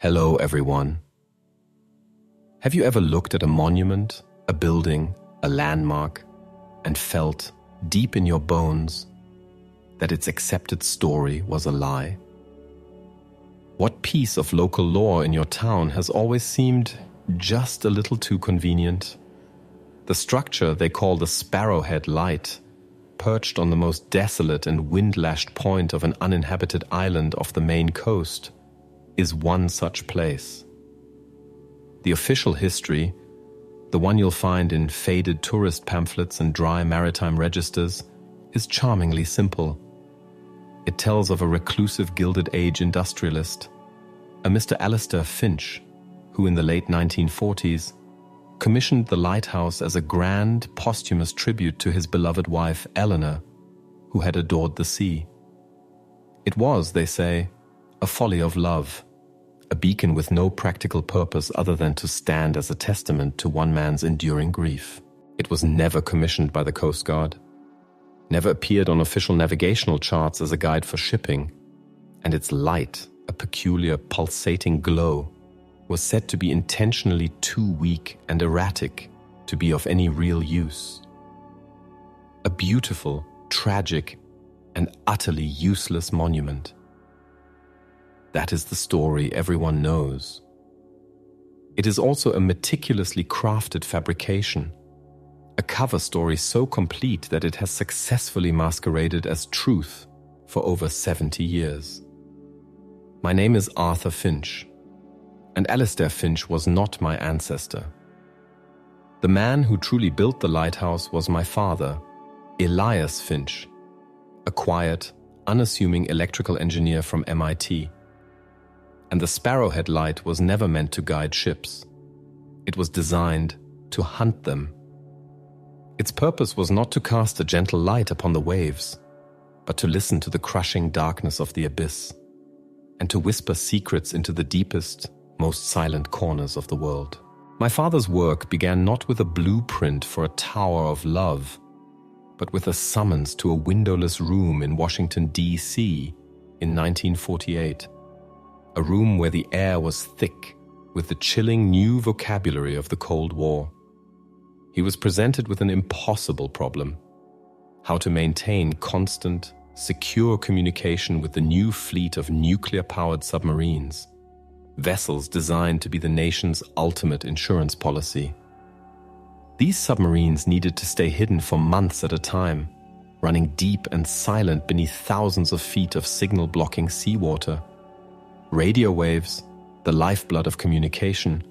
Hello, everyone. Have you ever looked at a monument, a building, a landmark, and felt deep in your bones that its accepted story was a lie? What piece of local lore in your town has always seemed just a little too convenient? The structure they call the Sparrowhead Light, perched on the most desolate and wind-lashed point of an uninhabited island off the Maine coast, is one such place. The official history, the one you'll find in faded tourist pamphlets and dry maritime registers, is charmingly simple. It tells of a reclusive Gilded Age industrialist, a Mr. Alistair Finch, who in the late 1940s commissioned the Lighthouse as a grand, posthumous tribute to his beloved wife Eleanor, who had adored the sea. It was, they say, a folly of love, a beacon with no practical purpose other than to stand as a testament to one man's enduring grief. It was never commissioned by the Coast Guard, never appeared on official navigational charts as a guide for shipping, and its light, a peculiar pulsating glow, was said to be intentionally too weak and erratic to be of any real use. A beautiful, tragic, and utterly useless monument. That is the story everyone knows. It is also a meticulously crafted fabrication, a cover story so complete that it has successfully masqueraded as truth for over 70 years. My name is Arthur Finch, and Alistair Finch was not my ancestor. The man who truly built the lighthouse was my father, Elias Finch, a quiet, unassuming electrical engineer from MIT. And the Sparrowhead Light was never meant to guide ships. It was designed to hunt them. Its purpose was not to cast a gentle light upon the waves, but to listen to the crushing darkness of the abyss, and to whisper secrets into the deepest, most silent corners of the world. My father's work began not with a blueprint for a tower of love, but with a summons to a windowless room in Washington, D.C. in 1948. A room where the air was thick with the chilling new vocabulary of the Cold War. He was presented with an impossible problem: how to maintain constant, secure communication with the new fleet of nuclear-powered submarines, vessels designed to be the nation's ultimate insurance policy. These submarines needed to stay hidden for months at a time, running deep and silent beneath thousands of feet of signal-blocking seawater. Radio waves, the lifeblood of communication,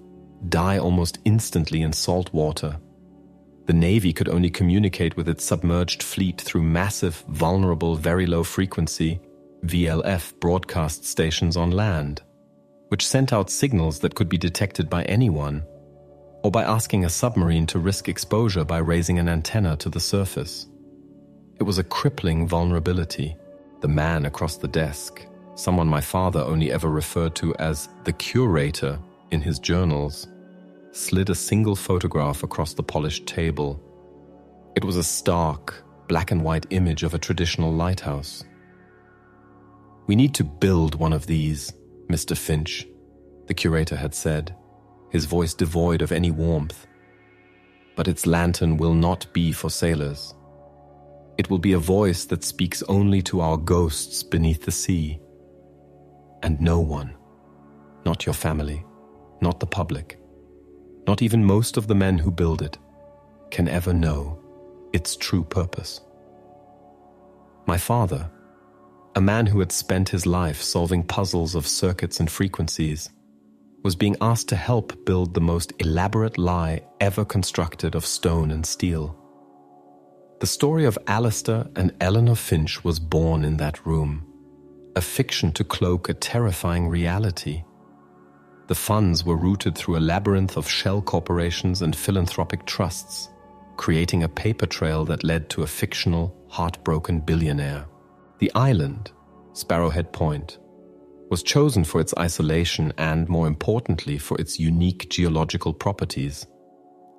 die almost instantly in salt water. The Navy could only communicate with its submerged fleet through massive, vulnerable, very low frequency VLF broadcast stations on land, which sent out signals that could be detected by anyone, or by asking a submarine to risk exposure by raising an antenna to the surface. It was a crippling vulnerability. The man across the desk, someone my father only ever referred to as the curator in his journals, slid a single photograph across the polished table. It was a stark, black and white image of a traditional lighthouse. "We need to build one of these, Mr. Finch," the curator had said, his voice devoid of any warmth. "But its lantern will not be for sailors. It will be a voice that speaks only to our ghosts beneath the sea. And no one, not your family, not the public, not even most of the men who build it, can ever know its true purpose." My father, a man who had spent his life solving puzzles of circuits and frequencies, was being asked to help build the most elaborate lie ever constructed of stone and steel. The story of Alistair and Eleanor Finch was born in that room, a fiction to cloak a terrifying reality. The funds were routed through a labyrinth of shell corporations and philanthropic trusts, creating a paper trail that led to a fictional, heartbroken billionaire. The island, Sparrowhead Point, was chosen for its isolation and, more importantly, for its unique geological properties.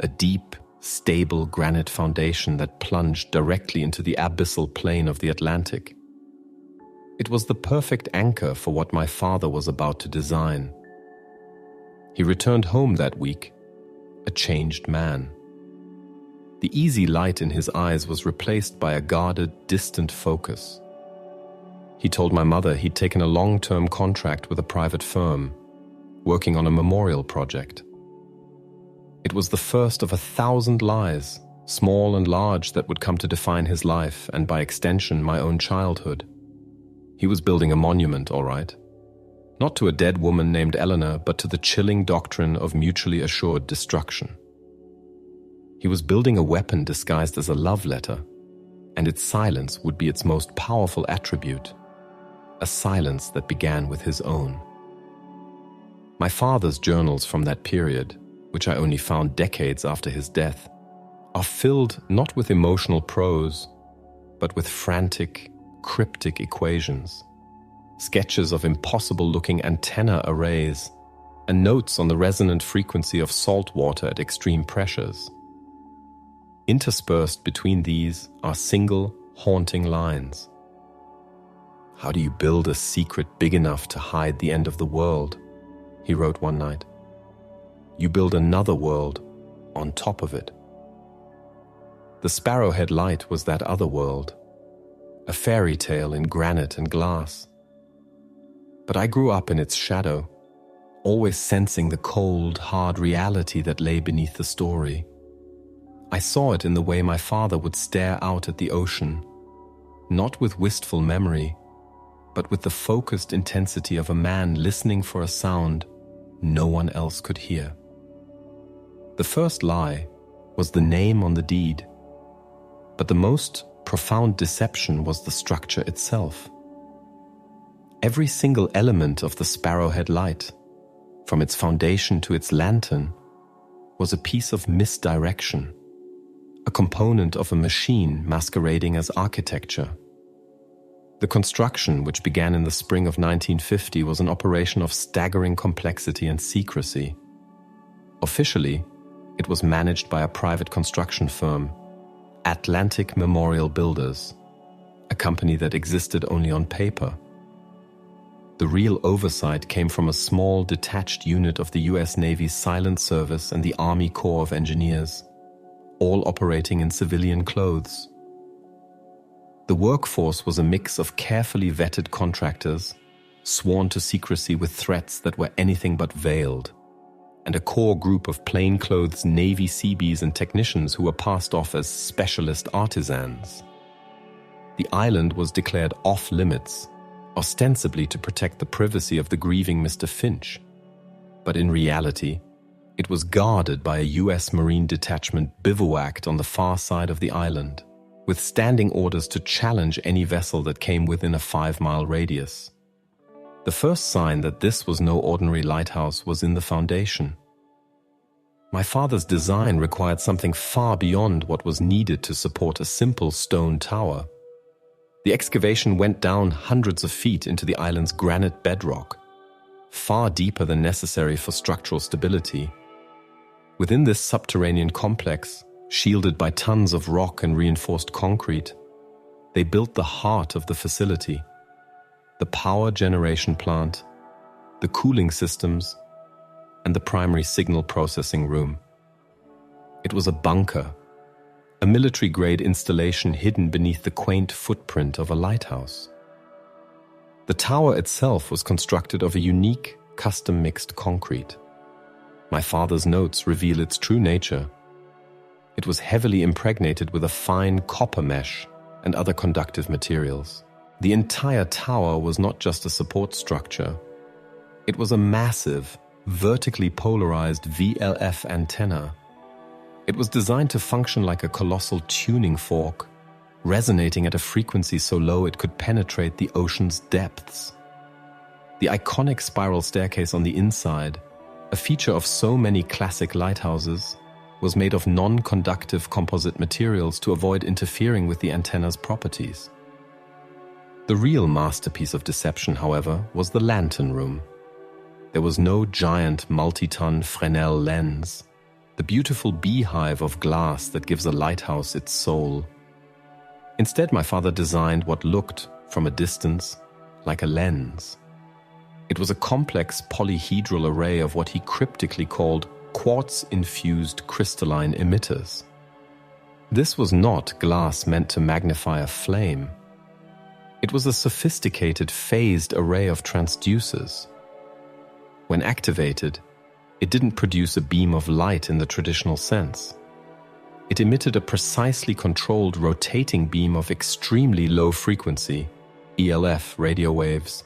A deep, stable granite foundation that plunged directly into the abyssal plain of the Atlantic. It was the perfect anchor for what my father was about to design, He returned home that week, a changed man. The easy light in his eyes was replaced by a guarded, distant focus. He told my mother he'd taken a long-term contract with a private firm, working on a memorial project. It was the first of 1,000 lies, small and large, that would come to define his life and, by extension, my own childhood. He was building a monument, all right. Not to a dead woman named Eleanor, but to the chilling doctrine of mutually assured destruction. He was building a weapon disguised as a love letter, and its silence would be its most powerful attribute, a silence that began with his own. My father's journals from that period, which I only found decades after his death, are filled not with emotional prose, but with frantic, cryptic equations, sketches of impossible-looking antenna arrays, and notes on the resonant frequency of salt water at extreme pressures. Interspersed between these are single, haunting lines. "How do you build a secret big enough to hide the end of the world?" he wrote one night. "You build another world on top of it." The Sparrowhead Light was that other world, a fairy tale in granite and glass. But I grew up in its shadow, always sensing the cold, hard reality that lay beneath the story. I saw it in the way my father would stare out at the ocean, not with wistful memory, but with the focused intensity of a man listening for a sound no one else could hear. The first lie was the name on the deed, but the most profound deception was the structure itself. Every single element of the Sparrowhead Light, from its foundation to its lantern, was a piece of misdirection, a component of a machine masquerading as architecture. The construction, which began in the spring of 1950, was an operation of staggering complexity and secrecy. Officially, it was managed by a private construction firm, Atlantic Memorial Builders, a company that existed only on paper. The real oversight came from a small, detached unit of the US Navy's Silent Service and the Army Corps of Engineers, all operating in civilian clothes. The workforce was a mix of carefully vetted contractors, sworn to secrecy with threats that were anything but veiled, and a core group of plainclothes Navy Seabees and technicians who were passed off as specialist artisans. The island was declared off-limits, ostensibly to protect the privacy of the grieving Mr. Finch, but in reality, it was guarded by a US Marine detachment bivouacked on the far side of the island, with standing orders to challenge any vessel that came within a 5-mile radius. The first sign that this was no ordinary lighthouse was in the foundation. My father's design required something far beyond what was needed to support a simple stone tower. The excavation went down hundreds of feet into the island's granite bedrock, far deeper than necessary for structural stability. Within this subterranean complex, shielded by tons of rock and reinforced concrete, they built the heart of the facility: the power generation plant, the cooling systems, and the primary signal processing room. It was a bunker, a military-grade installation hidden beneath the quaint footprint of a lighthouse. The tower itself was constructed of a unique, custom-mixed concrete. My father's notes reveal its true nature. It was heavily impregnated with a fine copper mesh and other conductive materials. The entire tower was not just a support structure. It was a massive, vertically polarized VLF antenna. It was designed to function like a colossal tuning fork, resonating at a frequency so low it could penetrate the ocean's depths. The iconic spiral staircase on the inside, a feature of so many classic lighthouses, was made of non-conductive composite materials to avoid interfering with the antenna's properties. The real masterpiece of deception, however, was the lantern room. There was no giant multi-ton Fresnel lens, the beautiful beehive of glass that gives a lighthouse its soul. Instead, my father designed what looked, from a distance, like a lens. It was a complex polyhedral array of what he cryptically called quartz-infused crystalline emitters. This was not glass meant to magnify a flame. It was a sophisticated phased array of transducers. When activated, it didn't produce a beam of light in the traditional sense. It emitted a precisely controlled rotating beam of extremely low frequency, ELF radio waves,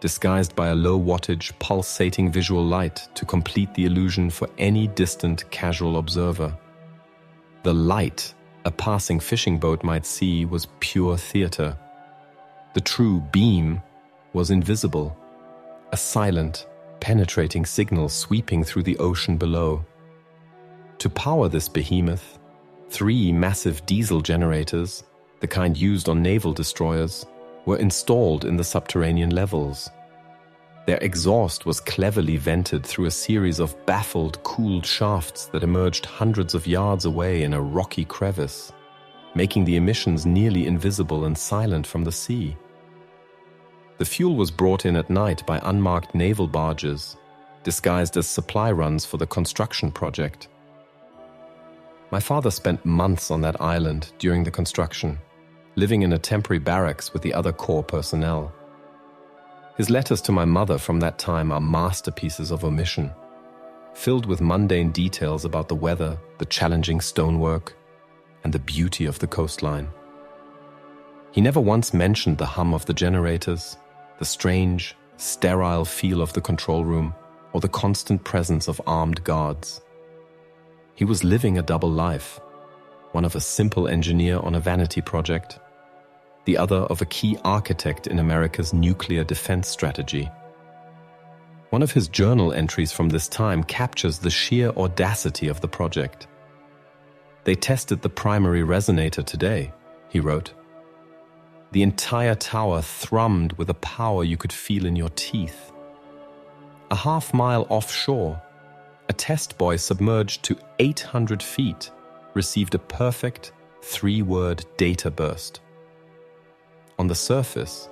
disguised by a low wattage pulsating visual light to complete the illusion for any distant casual observer. The light a passing fishing boat might see was pure theater. The true beam was invisible, a silent, penetrating signal sweeping through the ocean below. To power this behemoth, 3 massive diesel generators, the kind used on naval destroyers, were installed in the subterranean levels. Their exhaust was cleverly vented through a series of baffled, cooled shafts that emerged hundreds of yards away in a rocky crevice, making the emissions nearly invisible and silent from the sea. The fuel was brought in at night by unmarked naval barges, disguised as supply runs for the construction project. My father spent months on that island during the construction, living in a temporary barracks with the other Corps personnel. His letters to my mother from that time are masterpieces of omission, filled with mundane details about the weather, the challenging stonework, and the beauty of the coastline. He never once mentioned the hum of the generators, the strange, sterile feel of the control room, or the constant presence of armed guards. He was living a double life, one of a simple engineer on a vanity project, the other of a key architect in America's nuclear defense strategy. One of his journal entries from this time captures the sheer audacity of the project. "They tested the primary resonator today," he wrote. "The entire tower thrummed with a power you could feel in your teeth. A half-mile offshore, a test buoy submerged to 800 feet received a perfect 3-word data burst. On the surface,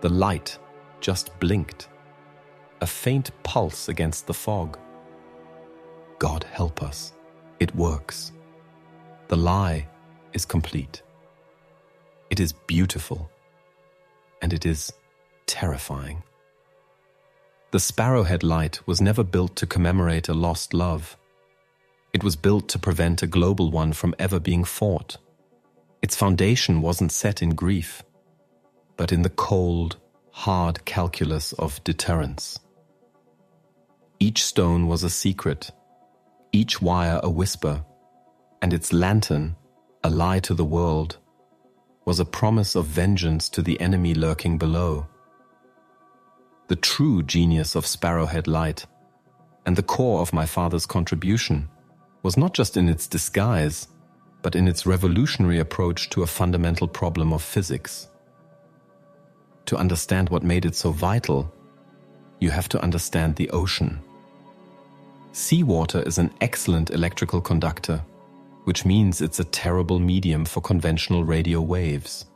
the light just blinked, a faint pulse against the fog. God help us, it works. The lie is complete. It is beautiful, and it is terrifying." The Sparrowhead Light was never built to commemorate a lost love. It was built to prevent a global one from ever being fought. Its foundation wasn't set in grief, but in the cold, hard calculus of deterrence. Each stone was a secret, each wire a whisper, and its lantern, a lie to the world, was a promise of vengeance to the enemy lurking below. The true genius of Sparrowhead Light, and the core of my father's contribution, was not just in its disguise, but in its revolutionary approach to a fundamental problem of physics. To understand what made it so vital, you have to understand the ocean. Seawater is an excellent electrical conductor, which means it's a terrible medium for conventional radio waves.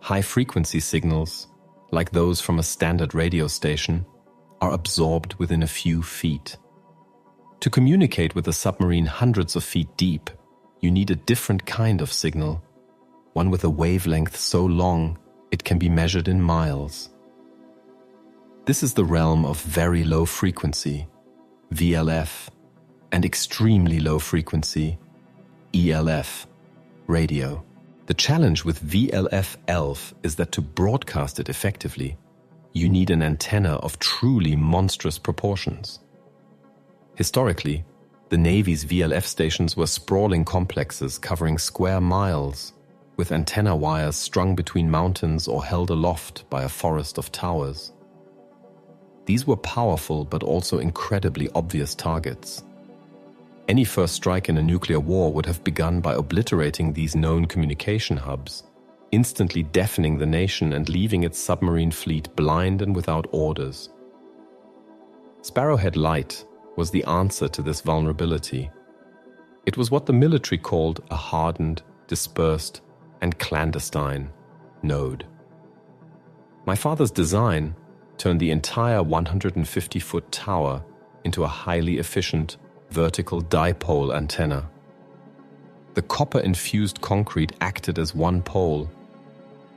High-frequency signals, like those from a standard radio station, are absorbed within a few feet. To communicate with a submarine hundreds of feet deep, you need a different kind of signal, one with a wavelength so long it can be measured in miles. This is the realm of very low frequency, VLF, and extremely low frequency, ELF, radio. The challenge with VLF-ELF is that to broadcast it effectively, you need an antenna of truly monstrous proportions. Historically, the Navy's VLF stations were sprawling complexes covering square miles, with antenna wires strung between mountains or held aloft by a forest of towers. These were powerful but also incredibly obvious targets. Any first strike in a nuclear war would have begun by obliterating these known communication hubs, instantly deafening the nation and leaving its submarine fleet blind and without orders. Sparrowhead Light was the answer to this vulnerability. It was what the military called a hardened, dispersed, and clandestine node. My father's design, turned the entire 150-foot tower into a highly efficient vertical dipole antenna. The copper-infused concrete acted as one pole,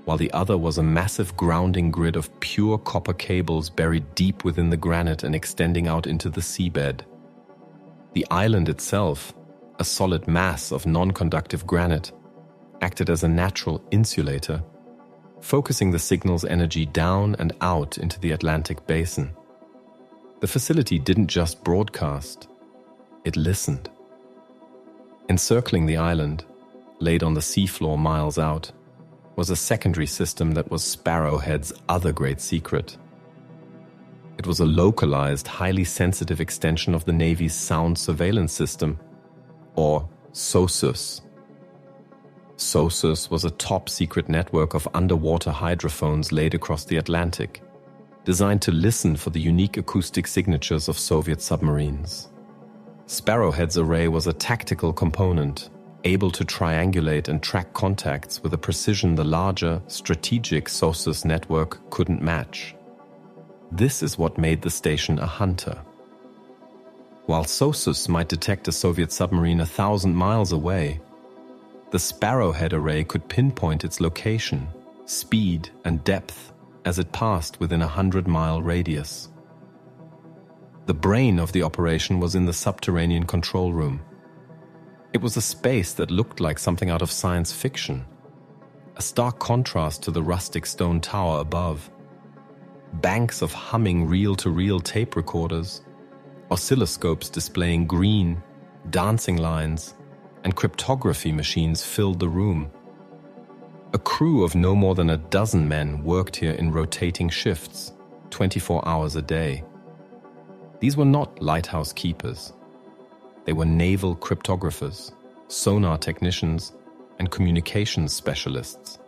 while the other was a massive grounding grid of pure copper cables buried deep within the granite and extending out into the seabed. The island itself, a solid mass of non-conductive granite, acted as a natural insulator, focusing the signal's energy down and out into the Atlantic basin. The facility didn't just broadcast, it listened. Encircling the island, laid on the seafloor miles out, was a secondary system that was Sparrowhead's other great secret. It was a localized, highly sensitive extension of the Navy's Sound Surveillance System, or SOSUS. SOSUS was a top-secret network of underwater hydrophones laid across the Atlantic, designed to listen for the unique acoustic signatures of Soviet submarines. Sparrowhead's array was a tactical component, able to triangulate and track contacts with a precision the larger, strategic SOSUS network couldn't match. This is what made the station a hunter. While SOSUS might detect a Soviet submarine 1,000 miles away, the Sparrowhead array could pinpoint its location, speed, and depth as it passed within a 100-mile radius. The brain of the operation was in the subterranean control room. It was a space that looked like something out of science fiction, a stark contrast to the rustic stone tower above. Banks of humming reel-to-reel tape recorders, oscilloscopes displaying green, dancing lines, and cryptography machines filled the room. A crew of no more than a dozen men worked here in rotating shifts, 24 hours a day. These were not lighthouse keepers. They were naval cryptographers, sonar technicians, and communications specialists.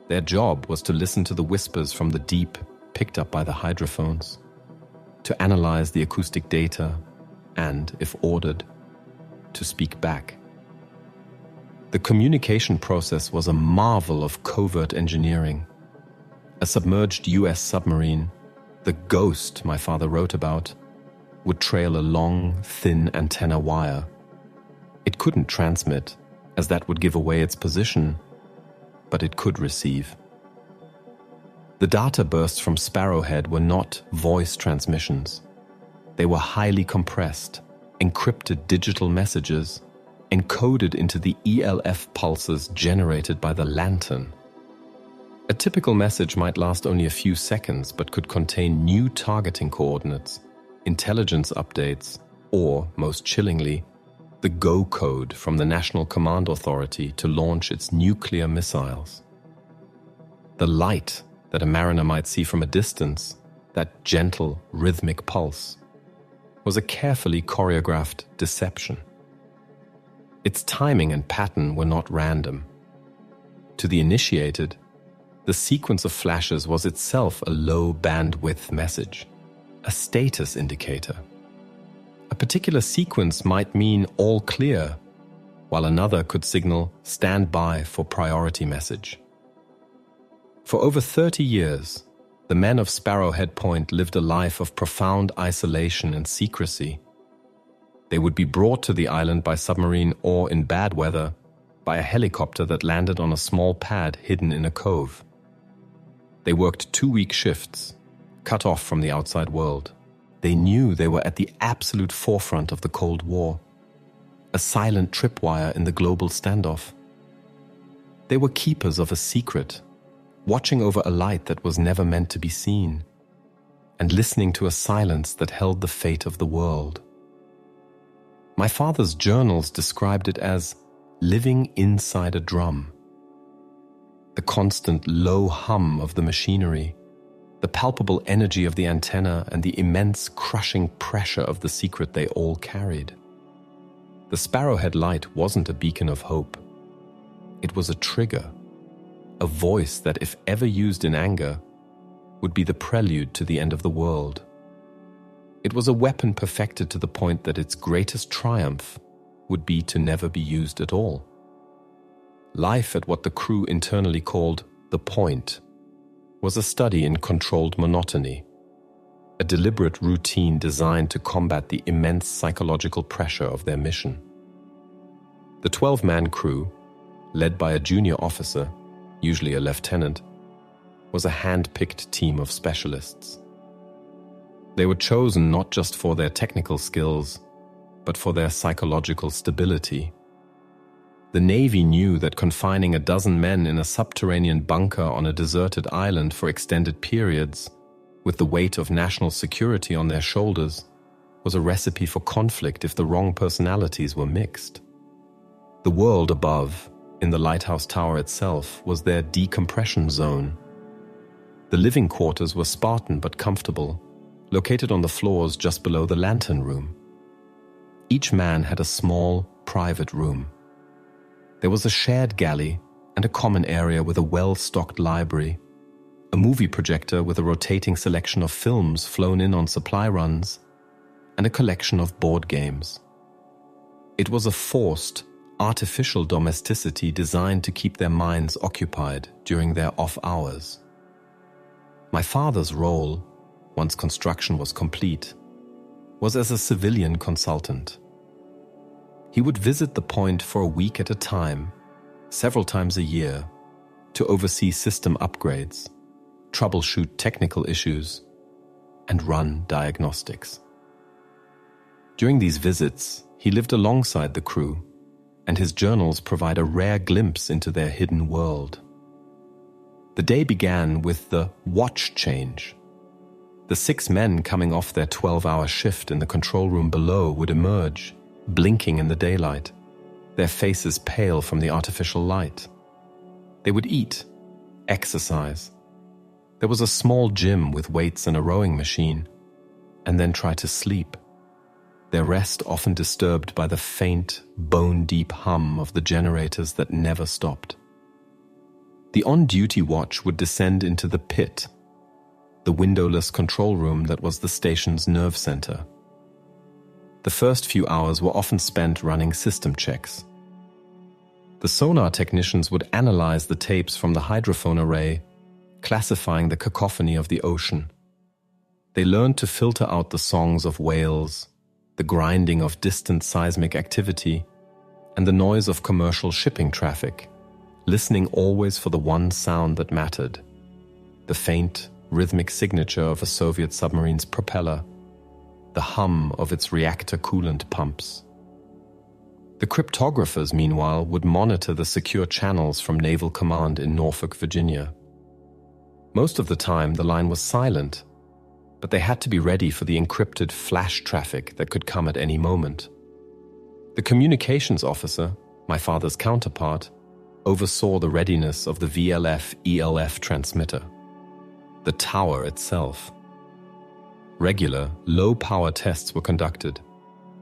Their job was to listen to the whispers from the deep picked up by the hydrophones, to analyze the acoustic data, and, if ordered, to speak back. The communication process was a marvel of covert engineering. A submerged US submarine, the Ghost my father wrote about, would trail a long, thin antenna wire. It couldn't transmit, as that would give away its position, but it could receive. The data bursts from Sparrowhead were not voice transmissions. They were highly compressed, encrypted digital messages, encoded into the ELF pulses generated by the lantern. A typical message might last only a few seconds, but could contain new targeting coordinates, intelligence updates, or, most chillingly, the go code from the National Command Authority to launch its nuclear missiles. The light that a mariner might see from a distance, that gentle, rhythmic pulse, was a carefully choreographed deception. Its timing and pattern were not random. To the initiated, the sequence of flashes was itself a low bandwidth message, a status indicator. A particular sequence might mean all clear, while another could signal stand by for priority message. For over 30 years, the men of Sparrowhead Point lived a life of profound isolation and secrecy. They would be brought to the island by submarine or, in bad weather, by a helicopter that landed on a small pad hidden in a cove. They worked 2-week shifts, cut off from the outside world. They knew they were at the absolute forefront of the Cold War, a silent tripwire in the global standoff. They were keepers of a secret, watching over a light that was never meant to be seen, and listening to a silence that held the fate of the world. My father's journals described it as living inside a drum. The constant low hum of the machinery, the palpable energy of the antenna, and the immense crushing pressure of the secret they all carried. The Sparrowhead light wasn't a beacon of hope. It was a trigger, a voice that, if ever used in anger, would be the prelude to the end of the world. It was a weapon perfected to the point that its greatest triumph would be to never be used at all. Life at what the crew internally called the point was a study in controlled monotony, a deliberate routine designed to combat the immense psychological pressure of their mission. The 12-man crew, led by a junior officer, usually a lieutenant, was a hand-picked team of specialists. They were chosen not just for their technical skills, but for their psychological stability. The Navy knew that confining a dozen men in a subterranean bunker on a deserted island for extended periods, with the weight of national security on their shoulders, was a recipe for conflict if the wrong personalities were mixed. The world above, in the Lighthouse Tower itself, was their decompression zone. The living quarters were Spartan but comfortable, located on the floors just below the lantern room. Each man had a small, private room. There was a shared galley and a common area with a well-stocked library, a movie projector with a rotating selection of films flown in on supply runs, and a collection of board games. It was a forced, artificial domesticity designed to keep their minds occupied during their off hours. My father's role, once construction was complete, was as a civilian consultant. He would visit the point for a week at a time, several times a year, to oversee system upgrades, troubleshoot technical issues, and run diagnostics. During these visits, he lived alongside the crew, and his journals provide a rare glimpse into their hidden world. The day began with the watch change. The 6 men coming off their 12-hour shift in the control room below would emerge, blinking in the daylight, their faces pale from the artificial light. They would eat, exercise. There was a small gym with weights and a rowing machine, and then try to sleep, their rest often disturbed by the faint, bone-deep hum of the generators that never stopped. The on-duty watch would descend into the pit, the windowless control room that was the station's nerve center. The first few hours were often spent running system checks. The sonar technicians would analyze the tapes from the hydrophone array, classifying the cacophony of the ocean. They learned to filter out the songs of whales, the grinding of distant seismic activity, and the noise of commercial shipping traffic, listening always for the one sound that mattered, the faint, rhythmic signature of a Soviet submarine's propeller, the hum of its reactor coolant pumps. The cryptographers, meanwhile, would monitor the secure channels from Naval Command in Norfolk, Virginia. Most of the time, the line was silent, but they had to be ready for the encrypted flash traffic that could come at any moment. The communications officer, my father's counterpart, oversaw the readiness of the VLF-ELF transmitter, the tower itself. Regular, low-power tests were conducted,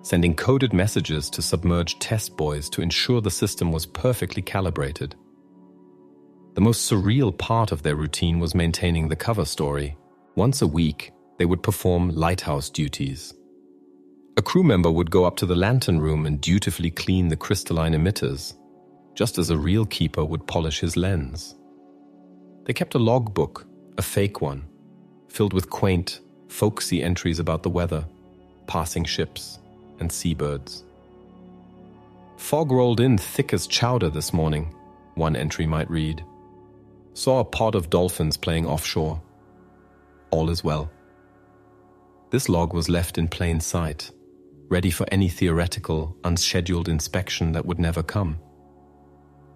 sending coded messages to submerged test buoys to ensure the system was perfectly calibrated. The most surreal part of their routine was maintaining the cover story. Once a week, they would perform lighthouse duties. A crew member would go up to the lantern room and dutifully clean the crystalline emitters, just as a real keeper would polish his lens. They kept a logbook, a fake one, filled with quaint, folksy entries about the weather, passing ships, and seabirds. Fog rolled in thick as chowder this morning, one entry might read. Saw a pod of dolphins playing offshore. All is well. This log was left in plain sight, ready for any theoretical, unscheduled inspection that would never come.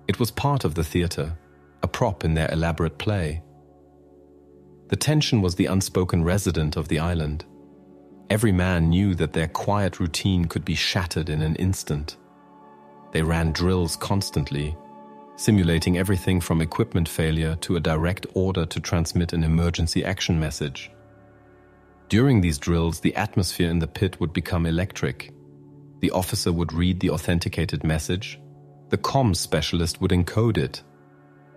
It was part of the theater, a prop in their elaborate play. The tension was the unspoken resident of the island. Every man knew that their quiet routine could be shattered in an instant. They ran drills constantly, simulating everything from equipment failure to a direct order to transmit an emergency action message. During these drills, the atmosphere in the pit would become electric. The officer would read the authenticated message, the comms specialist would encode it,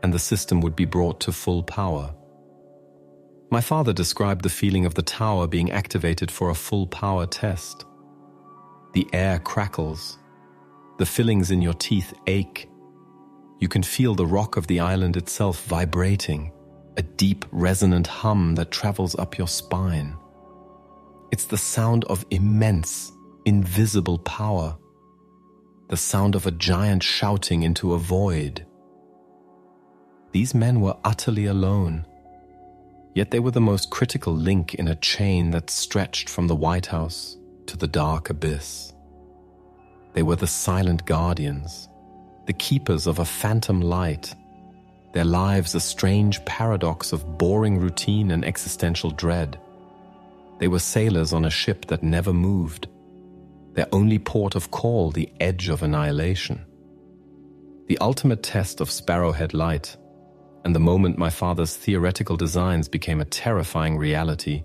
and the system would be brought to full power. My father described the feeling of the tower being activated for a full power test. The air crackles. The fillings in your teeth ache. You can feel the rock of the island itself vibrating, a deep, resonant hum that travels up your spine. It's the sound of immense, invisible power. The sound of a giant shouting into a void. These men were utterly alone, yet they were the most critical link in a chain that stretched from the White House to the dark abyss. They were the silent guardians, the keepers of a phantom light, their lives a strange paradox of boring routine and existential dread. They were sailors on a ship that never moved, their only port of call the edge of annihilation. The ultimate test of Sparrowhead Light, and the moment my father's theoretical designs became a terrifying reality,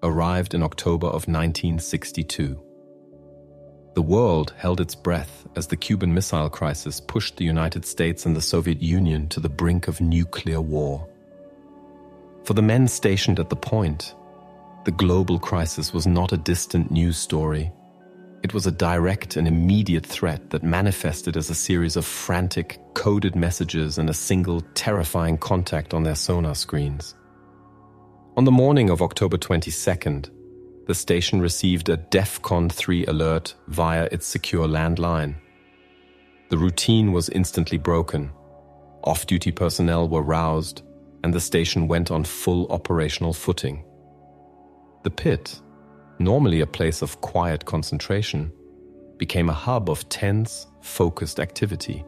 arrived in October of 1962. The world held its breath as the Cuban Missile Crisis pushed the United States and the Soviet Union to the brink of nuclear war. For the men stationed at the point, the global crisis was not a distant news story. It was a direct and immediate threat that manifested as a series of frantic, coded messages and a single, terrifying contact on their sonar screens. On the morning of October 22nd, the station received a DEFCON 3 alert via its secure landline. The routine was instantly broken. Off-duty personnel were roused, and the station went on full operational footing. The pit, normally a place of quiet concentration, became a hub of tense, focused activity.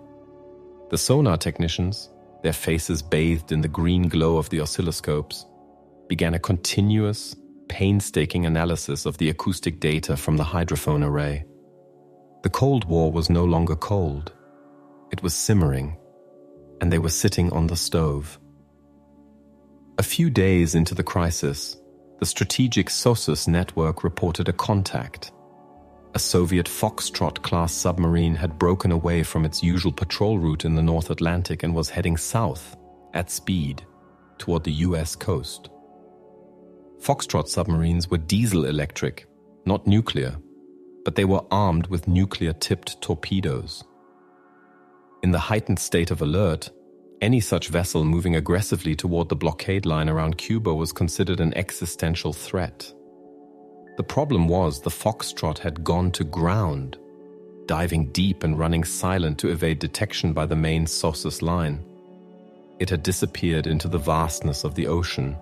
The sonar technicians, their faces bathed in the green glow of the oscilloscopes, began a continuous, painstaking analysis of the acoustic data from the hydrophone array. The Cold War was no longer cold. It was simmering, and they were sitting on the stove. A few days into the crisis, the strategic SOSUS network reported a contact. A Soviet Foxtrot-class submarine had broken away from its usual patrol route in the North Atlantic and was heading south, at speed, toward the US coast. Foxtrot submarines were diesel-electric, not nuclear, but they were armed with nuclear-tipped torpedoes. In the heightened state of alert, any such vessel moving aggressively toward the blockade line around Cuba was considered an existential threat. The problem was the Foxtrot had gone to ground, diving deep and running silent to evade detection by the main SOSUS line. It had disappeared into the vastness of the ocean,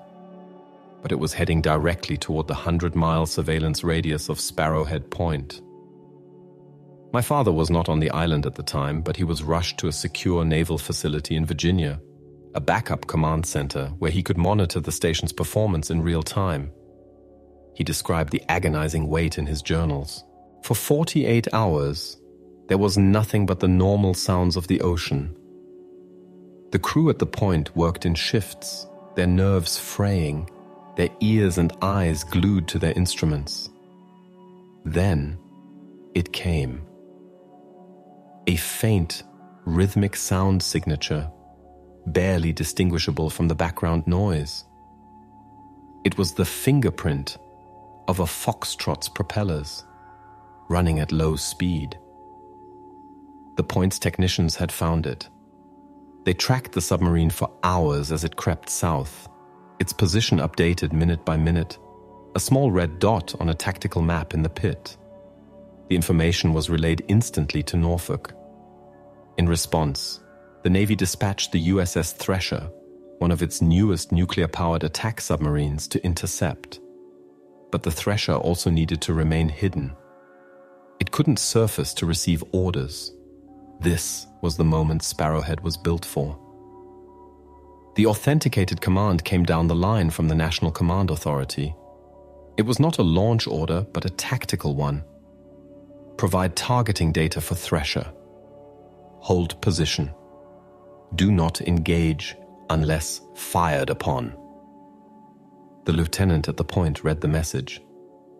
but it was heading directly toward the 100-mile surveillance radius of Sparrowhead Point. My father was not on the island at the time, but he was rushed to a secure naval facility in Virginia, a backup command center where he could monitor the station's performance in real time. He described the agonizing wait in his journals. For 48 hours, there was nothing but the normal sounds of the ocean. The crew at the point worked in shifts, their nerves fraying, their ears and eyes glued to their instruments. Then it came. A faint, rhythmic sound signature, barely distinguishable from the background noise. It was the fingerprint of a Foxtrot's propellers, running at low speed. The Point's technicians had found it. They tracked the submarine for hours as it crept south, its position updated minute by minute, a small red dot on a tactical map in the pit. The information was relayed instantly to Norfolk. In response, the Navy dispatched the USS Thresher, one of its newest nuclear-powered attack submarines, to intercept. But the Thresher also needed to remain hidden. It couldn't surface to receive orders. This was the moment Sparrowhead was built for. The authenticated command came down the line from the National Command Authority. It was not a launch order, but a tactical one. Provide targeting data for Thresher. Hold position. Do not engage unless fired upon. The lieutenant at the point read the message,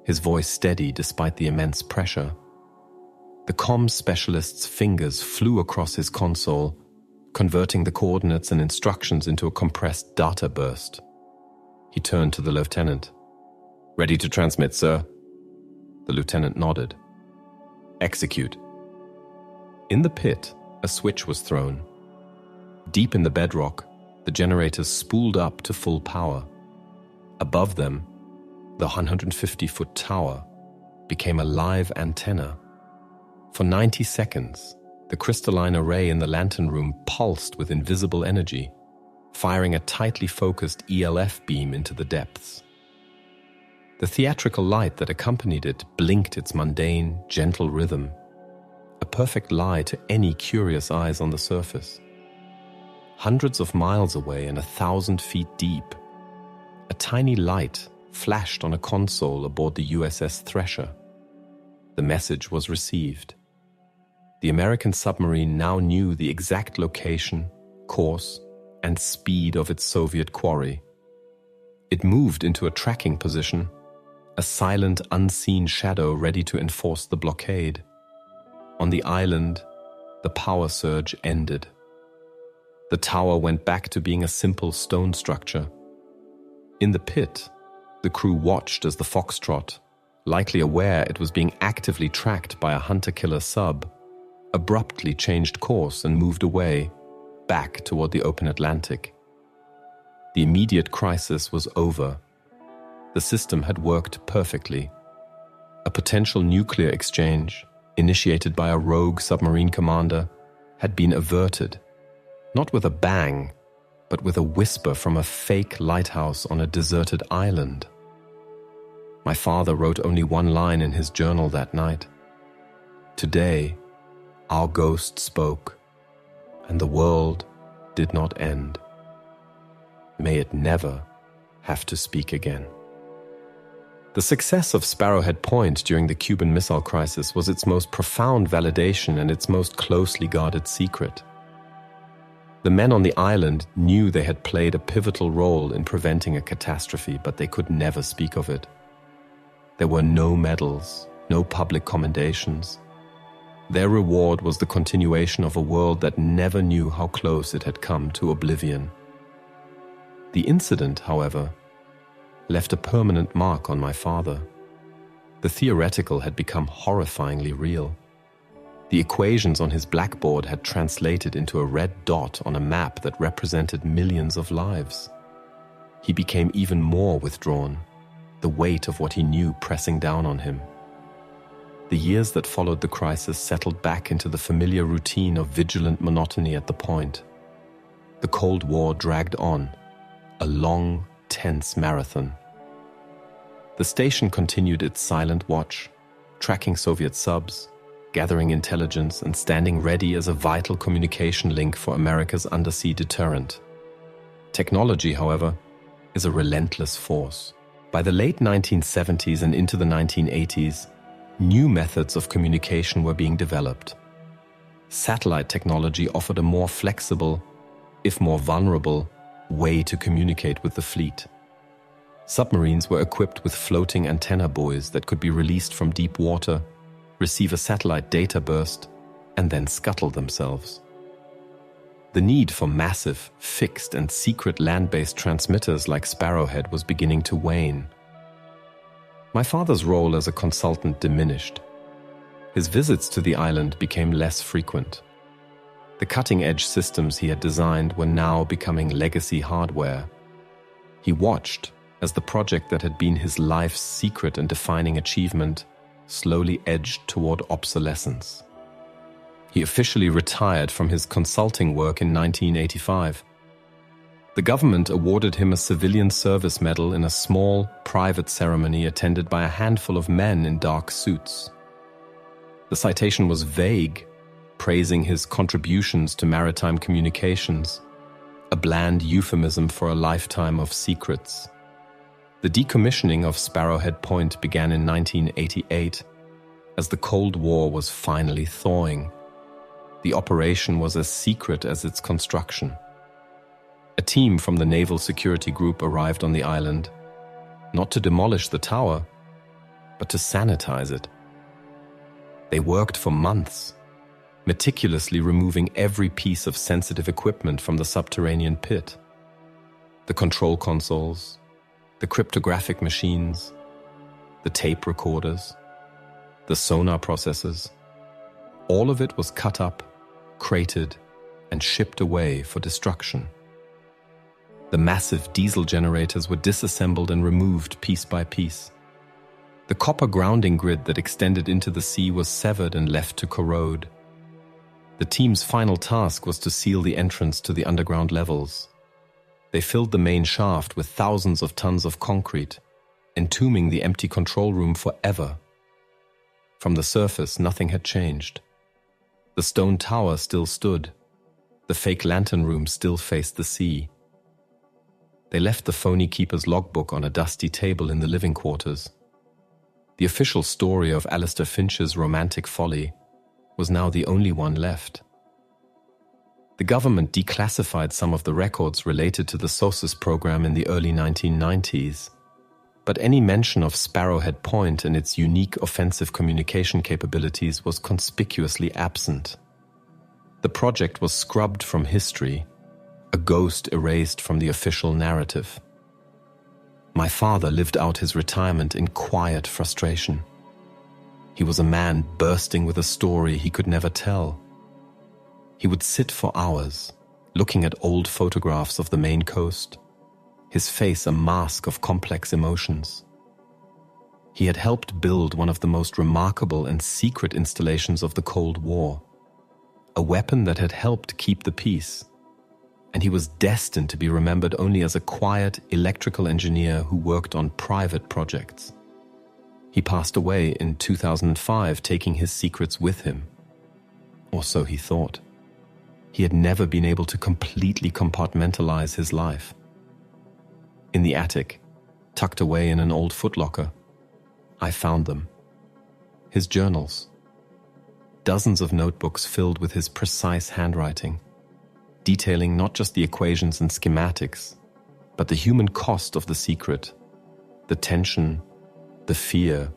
his voice steady despite the immense pressure. The comms specialist's fingers flew across his console, converting the coordinates and instructions into a compressed data burst. He turned to the lieutenant. "Ready to transmit, sir?" The lieutenant nodded. "Execute." In the pit, a switch was thrown. Deep in the bedrock, the generators spooled up to full power. Above them, the 150-foot tower became a live antenna. For 90 seconds, the crystalline array in the lantern room pulsed with invisible energy, firing a tightly focused ELF beam into the depths. The theatrical light that accompanied it blinked its mundane, gentle rhythm, a perfect lie to any curious eyes on the surface. Hundreds of miles away and 1,000 feet deep, a tiny light flashed on a console aboard the USS Thresher. The message was received. The American submarine now knew the exact location, course, and speed of its Soviet quarry. It moved into a tracking position, a silent, unseen shadow ready to enforce the blockade. On the island, the power surge ended. The tower went back to being a simple stone structure. In the pit, the crew watched as the Foxtrot, likely aware it was being actively tracked by a hunter-killer sub, abruptly changed course and moved away, back toward the open Atlantic. The immediate crisis was over. The system had worked perfectly. A potential nuclear exchange, initiated by a rogue submarine commander, had been averted, not with a bang, but with a whisper from a fake lighthouse on a deserted island. My father wrote only one line in his journal that night. Today, our ghost spoke, and the world did not end. May it never have to speak again. The success of Sparrowhead Point during the Cuban Missile Crisis was its most profound validation and its most closely guarded secret. The men on the island knew they had played a pivotal role in preventing a catastrophe, but they could never speak of it. There were no medals, no public commendations. Their reward was the continuation of a world that never knew how close it had come to oblivion. The incident, however, left a permanent mark on my father. The theoretical had become horrifyingly real. The equations on his blackboard had translated into a red dot on a map that represented millions of lives. He became even more withdrawn, the weight of what he knew pressing down on him. The years that followed the crisis settled back into the familiar routine of vigilant monotony at the point. The Cold War dragged on, a long, tense marathon. The station continued its silent watch, tracking Soviet subs, gathering intelligence, and standing ready as a vital communication link for America's undersea deterrent. Technology, however, is a relentless force. By the late 1970s and into the 1980s, new methods of communication were being developed. Satellite technology offered a more flexible, if more vulnerable, way to communicate with the fleet. Submarines were equipped with floating antenna buoys that could be released from deep water, receive a satellite data burst, and then scuttle themselves. The need for massive, fixed, and secret land-based transmitters like Sparrowhead was beginning to wane. My father's role as a consultant diminished. His visits to the island became less frequent. The cutting-edge systems he had designed were now becoming legacy hardware. He watched as the project that had been his life's secret and defining achievement slowly edged toward obsolescence. He officially retired from his consulting work in 1985. The government awarded him a civilian service medal in a small, private ceremony attended by a handful of men in dark suits. The citation was vague, praising his contributions to maritime communications, a bland euphemism for a lifetime of secrets. The decommissioning of Sparrowhead Point began in 1988, as the Cold War was finally thawing. The operation was as secret as its construction. A team from the Naval Security Group arrived on the island, not to demolish the tower, but to sanitize it. They worked for months, meticulously removing every piece of sensitive equipment from the subterranean pit. The control consoles, the cryptographic machines, the tape recorders, the sonar processors. All of it was cut up, crated, and shipped away for destruction. The massive diesel generators were disassembled and removed piece by piece. The copper grounding grid that extended into the sea was severed and left to corrode. The team's final task was to seal the entrance to the underground levels. They filled the main shaft with thousands of tons of concrete, entombing the empty control room forever. From the surface, nothing had changed. The stone tower still stood. The fake lantern room still faced the sea. They left the phony keeper's logbook on a dusty table in the living quarters. The official story of Alistair Finch's romantic folly was now the only one left. The government declassified some of the records related to the SOSUS program in the early 1990s, but any mention of Sparrowhead Point and its unique offensive communication capabilities was conspicuously absent. The project was scrubbed from history, a ghost erased from the official narrative. My father lived out his retirement in quiet frustration. He was a man bursting with a story he could never tell. He would sit for hours, looking at old photographs of the Maine coast, his face a mask of complex emotions. He had helped build one of the most remarkable and secret installations of the Cold War, a weapon that had helped keep the peace, and he was destined to be remembered only as a quiet electrical engineer who worked on private projects. He passed away in 2005, taking his secrets with him. Or so he thought. He had never been able to completely compartmentalize his life. In the attic, tucked away in an old footlocker, I found them. His journals. Dozens of notebooks filled with his precise handwriting, detailing not just the equations and schematics, but the human cost of the secret, the tension, the fear,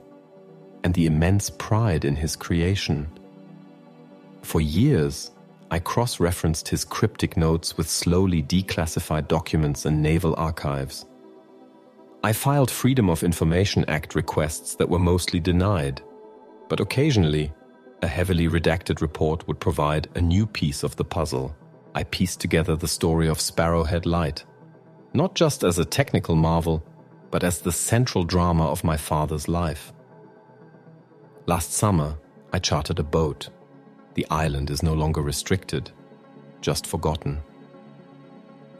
and the immense pride in his creation. For years, I cross-referenced his cryptic notes with slowly declassified documents and naval archives. I filed Freedom of Information Act requests that were mostly denied, but occasionally, a heavily redacted report would provide a new piece of the puzzle. I pieced together the story of Sparrowhead Light, not just as a technical marvel, but as the central drama of my father's life. Last summer, I chartered a boat. The island is no longer restricted, just forgotten.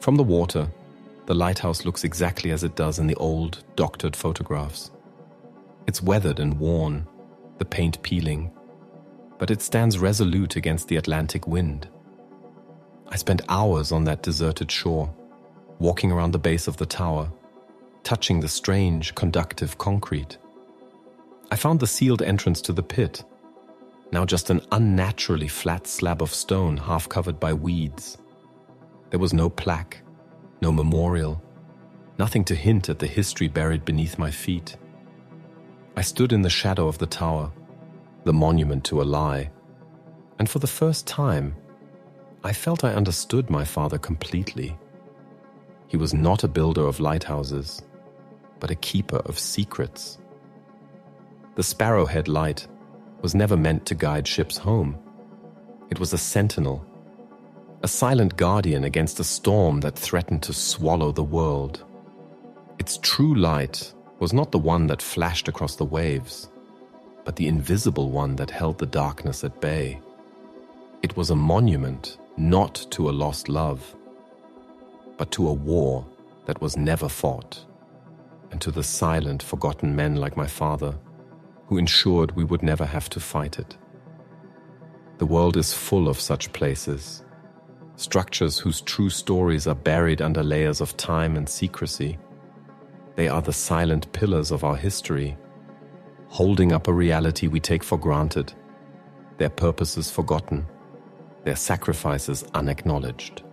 From the water, the lighthouse looks exactly as it does in the old, doctored photographs. It's weathered and worn, the paint peeling, but it stands resolute against the Atlantic wind. I spent hours on that deserted shore, walking around the base of the tower, touching the strange, conductive concrete. I found the sealed entrance to the pit, now just an unnaturally flat slab of stone half covered by weeds. There was no plaque, no memorial, nothing to hint at the history buried beneath my feet. I stood in the shadow of the tower, the monument to a lie, and for the first time, I felt I understood my father completely. He was not a builder of lighthouses, but a keeper of secrets. The Sparrowhead Light was never meant to guide ships home. It was a sentinel, a silent guardian against a storm that threatened to swallow the world. Its true light was not the one that flashed across the waves, but the invisible one that held the darkness at bay. It was a monument not to a lost love, but to a war that was never fought, and to the silent, forgotten men like my father, who ensured we would never have to fight it. The world is full of such places, structures whose true stories are buried under layers of time and secrecy. They are the silent pillars of our history, holding up a reality we take for granted, their purposes forgotten, their sacrifices unacknowledged.